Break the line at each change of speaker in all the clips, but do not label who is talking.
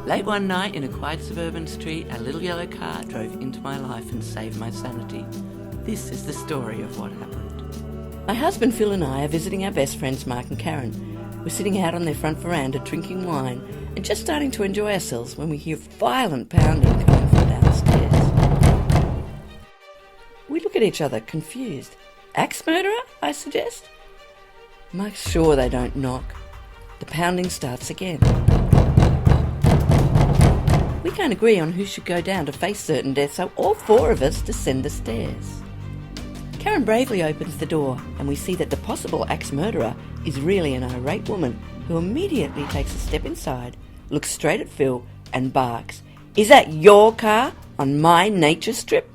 Late one night in a quiet suburban street, a little yellow car drove into my life and saved my sanity. This is the story of what happened. My husband Phil and I are visiting our best friends Mark and Karen. We're sitting out on their front veranda drinking wine and just starting to enjoy ourselves when we hear violent pounding coming from downstairs. We look at each other, confused. Axe murderer, I suggest? Mark's sure they don't knock. The pounding starts again. We can't agree on who should go down to face certain death, so all four of us descend the stairs. Karen bravely opens the door, and we see that the possible axe murderer is really an irate woman who immediately takes a step inside, looks straight at Phil, and barks, "Is that your car on my nature strip?"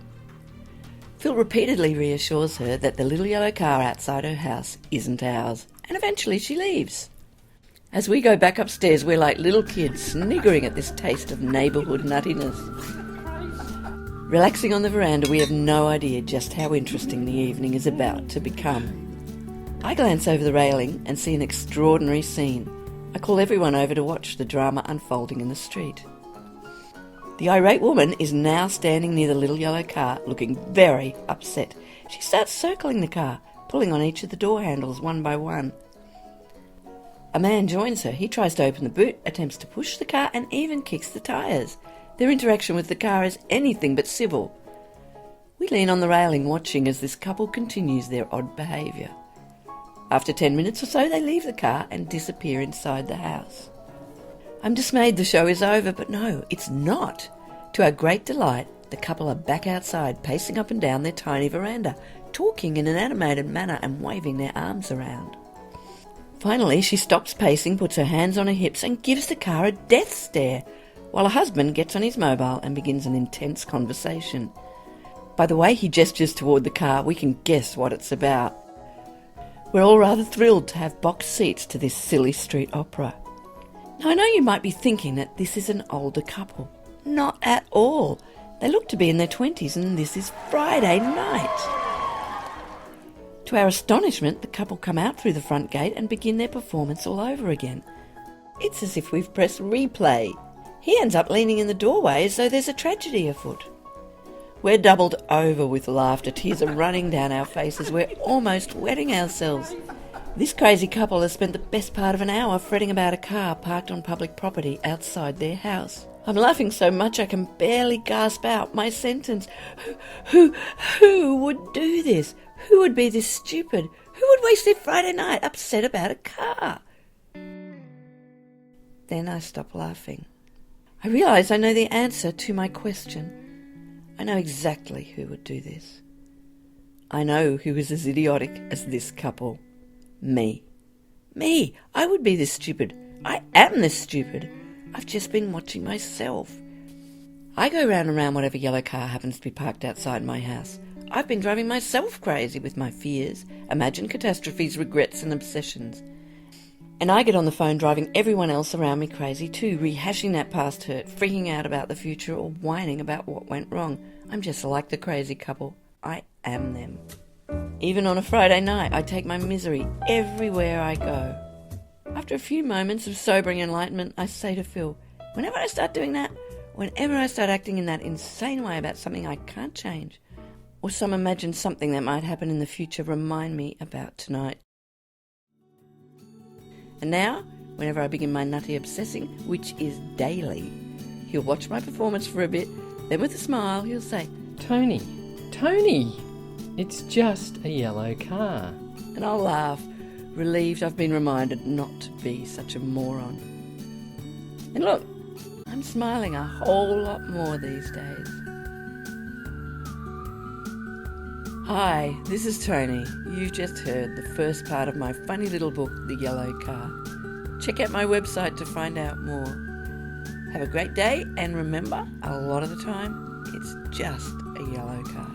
Phil repeatedly reassures her that the little yellow car outside her house isn't ours, and eventually she leaves. As we go back upstairs, we're like little kids sniggering at this taste of neighbourhood nuttiness. Relaxing on the veranda, we have no idea just how interesting the evening is about to become. I glance over the railing and see an extraordinary scene. I call everyone over to watch the drama unfolding in the street. The irate woman is now standing near the little yellow car, looking very upset. She starts circling the car, pulling on each of the door handles one by one. A man joins her. He tries to open the boot, attempts to push the car, and even kicks the tyres. Their interaction with the car is anything but civil. We lean on the railing watching as this couple continues their odd behaviour. After 10 minutes or so, they leave the car and disappear inside the house. I'm dismayed the show is over, but no, it's not. To our great delight, the couple are back outside, pacing up and down their tiny veranda, talking in an animated manner and waving their arms around. Finally, she stops pacing, puts her hands on her hips and gives the car a death stare, while her husband gets on his mobile and begins an intense conversation. By the way he gestures toward the car, we can guess what it's about. We're all rather thrilled to have box seats to this silly street opera. Now, I know you might be thinking that this is an older couple. Not at all. They look to be in their 20s and this is Friday night. To our astonishment, the couple come out through the front gate and begin their performance all over again. It's as if we've pressed replay. He ends up leaning in the doorway as though there's a tragedy afoot. We're doubled over with laughter. Tears are running down our faces. We're almost wetting ourselves. This crazy couple has spent the best part of an hour fretting about a car parked on public property outside their house. I'm laughing so much I can barely gasp out my sentence. Who would do this? Who would be this stupid? Who would waste their Friday night upset about a car? Then I stop laughing. I realise I know the answer to my question. I know exactly who would do this. I know who is as idiotic as this couple. Me. Me! I would be this stupid. I am this stupid. I've just been watching myself. I go round and round whatever yellow car happens to be parked outside my house. I've been driving myself crazy with my fears, imagined catastrophes, regrets and obsessions. And I get on the phone driving everyone else around me crazy too, rehashing that past hurt, freaking out about the future or whining about what went wrong. I'm just like the crazy couple. I am them. Even on a Friday night, I take my misery everywhere I go. After a few moments of sobering enlightenment, I say to Phil, whenever I start doing that, whenever I start acting in that insane way about something I can't change, or some imagined something that might happen in the future, remind me about tonight. And now, whenever I begin my nutty obsessing, which is daily, he'll watch my performance for a bit, then with a smile he'll say,
Toni, it's just a yellow car.
And I'll laugh, relieved I've been reminded not to be such a moron. And look, I'm smiling a whole lot more these days. Hi, this is Toni. You've just heard the first part of my funny little book, The Yellow Car. Check out my website to find out more. Have a great day, and remember, a lot of the time, it's just a yellow car.